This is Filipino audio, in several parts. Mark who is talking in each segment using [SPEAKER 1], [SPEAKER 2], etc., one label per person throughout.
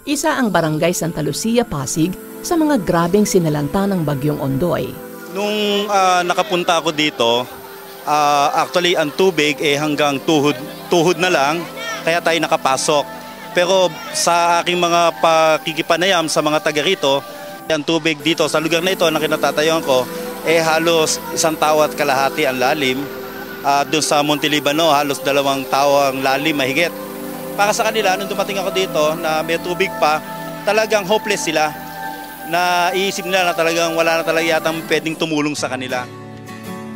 [SPEAKER 1] Isa ang Barangay Santa Lucia, Pasig sa mga grabeng sinalanta ng Bagyong Ondoy.
[SPEAKER 2] Nung nakapunta ako dito, actually ang tubig hanggang tuhod na lang, kaya tayo nakapasok. Pero sa aking mga pakikipanayam sa mga taga rito, ang tubig dito sa lugar na ito na kinatatayuan ko, halos 1 tao at kalahati ang lalim. Doon sa Monte Libano, halos 2 tao ang lalim mahigit. Para sa kanila, nung dumating ako dito na may tubig pa, talagang hopeless sila. Na iisip nila na talagang wala na talaga yatang pwedeng tumulong sa kanila.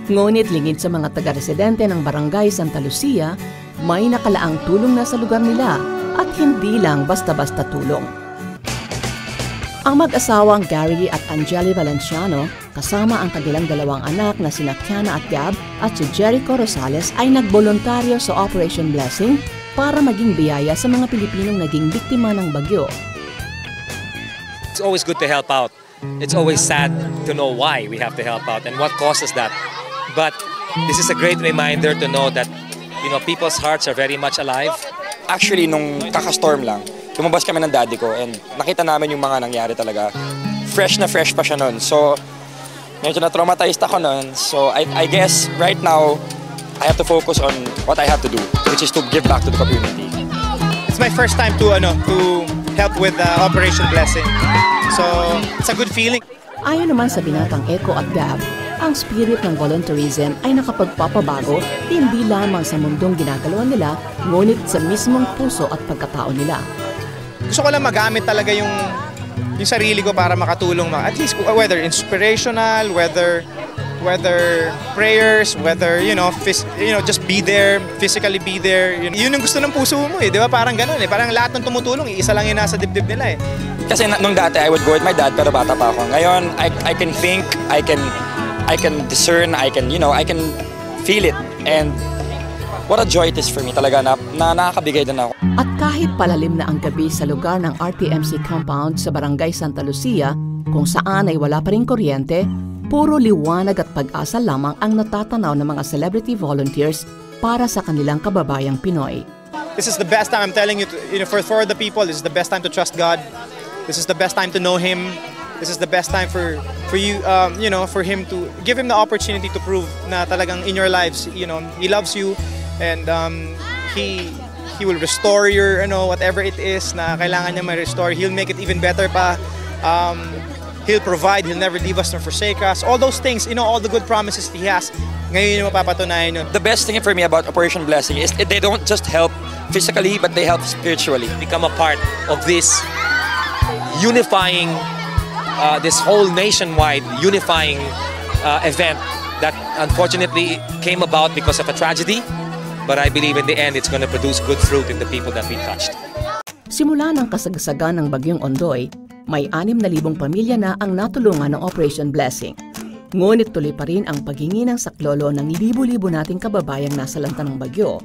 [SPEAKER 1] Ngunit lingid sa mga taga-residente ng Barangay Santa Lucia, may nakalaang tulong na sa lugar nila at hindi lang basta-basta tulong. Ang mag-asawang Gary at Angeli Valenciano, kasama ang kanilang 2 anak na sina Kiana at Gab at si Jericho Rosales ay nagboluntaryo sa Operation Blessing para maging biyaya sa mga Pilipinong naging biktima ng bagyo.
[SPEAKER 3] It's always good to help out. It's always sad to know why we have to help out and what causes that. But this is a great reminder to know that, people's hearts are very much alive.
[SPEAKER 4] Actually, nung kakastorm lang, lumabas kami ng daddy ko and nakita namin yung mga nangyari talaga. Fresh na fresh pa siya nun. So, medyo na-traumatized ako nun. So, I guess right now, I have to focus on what I have to do, which is to give back to the community.
[SPEAKER 5] It's my first time to help with Operation Blessing. So, it's a good feeling.
[SPEAKER 1] Ayon naman sa binatang Echo at Gab, ang spirit ng volunteerism ay nakapagpapabago hindi lamang sa mundong ginagalawan nila, ngunit sa mismong puso at pagkatao nila.
[SPEAKER 5] Gusto ko lang magamit talaga yung sarili ko para makatulong, at least whether inspirational, whether prayers, whether just be there, physically be there. Yun yung gusto ng puso mo di ba? Parang ganoon parang lahat ng tumutulong isa lang yung nasa dibdib nila
[SPEAKER 4] Kasi nung dati I would go with my dad pero bata pa ako. Ngayon I can think, I can discern, I can feel it, and what a joy it is for me talaga na nakakabigay din ako.
[SPEAKER 1] At kahit palalim na ang gabi sa lugar ng RTMC compound sa Barangay Santa Lucia, kung saan ay wala pa ring kuryente, puro liwanag at pag-asa lamang ang natatanaw ng mga celebrity volunteers para sa kanilang kababayang Pinoy.
[SPEAKER 5] This is the best time, I'm telling you, for the people, this is the best time to trust God. This is the best time to know Him. This is the best time for you, for Him to give Him the opportunity to prove na talagang in your lives, He loves you, and He will restore your, whatever it is na kailangan niya ma-restore. He'll make it even better pa. He'll provide, He'll never leave us nor forsake us. All those things, all the good promises He has, ngayon yung mapapatunayan yun.
[SPEAKER 4] The best thing for me about Operation Blessing is they don't just help physically, but they help spiritually.
[SPEAKER 3] Become a part of this unifying, this whole nationwide unifying event that unfortunately came about because of a tragedy. But I believe in the end, it's going to produce good fruit in the people that we touched.
[SPEAKER 1] Simula ng kasagsagan ng Bagyong Ondoy, may 6,000 pamilya na ang natulungan ng Operation Blessing. Ngunit tuloy pa rin ang paghingi ng saklolo ng libo-libo nating kababayang nasalanta ng bagyo.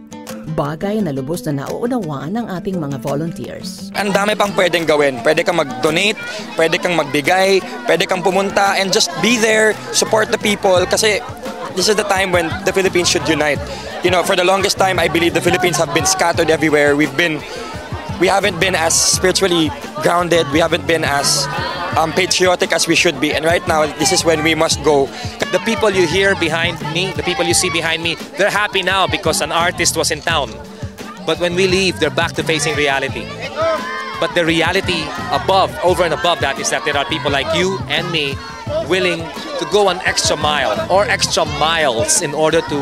[SPEAKER 1] Bagay na lubos na nauunawaan ng ating mga volunteers.
[SPEAKER 4] Ang dami pang pwedeng gawin. Pwede kang mag-donate, pwede kang magbigay, pwede kang pumunta and just be there, support the people kasi this is the time when the Philippines should unite. For the longest time, I believe the Philippines have been scattered everywhere. We haven't been as spiritually grounded. We haven't been as patriotic as we should be. And right now, this is when we must go.
[SPEAKER 3] The people you hear behind me, the people you see behind me, they're happy now because an artist was in town. But when we leave, they're back to facing reality. But the reality over and above that is that there are people like you and me willing to go an extra mile or extra miles in order to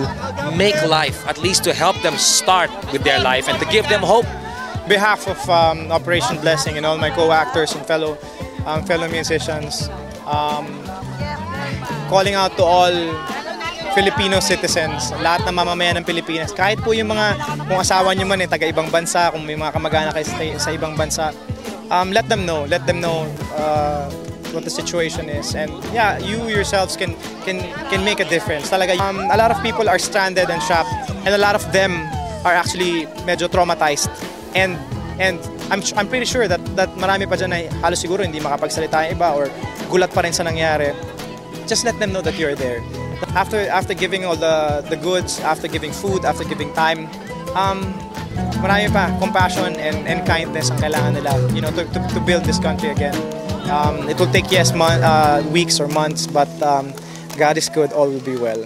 [SPEAKER 3] make life, at least to help them start with their life and to give them hope.
[SPEAKER 5] On behalf of Operation Blessing and all my co-actors and fellow musicians, calling out to all Filipino citizens, lahat ng mamamayan ng Pilipinas, kahit po yung kung asawa nyo man taga ibang bansa, kung may mga kamag-anak kayo sa ibang bansa, let them know what the situation is, and yeah, you yourselves can make a difference. Talaga, a lot of people are stranded and trapped, and a lot of them are actually medyo traumatized, and I'm pretty sure that marami pa dyan na halos siguro hindi makapagsalita yung iba or gulat pa rin sa nangyari. Just let them know that you're there. After giving all the goods, after giving food, after giving time, marami pa, compassion and kindness ang kailangan nila, you know, to build this country again. It will take, yes, weeks or months, but God is good, all will be well.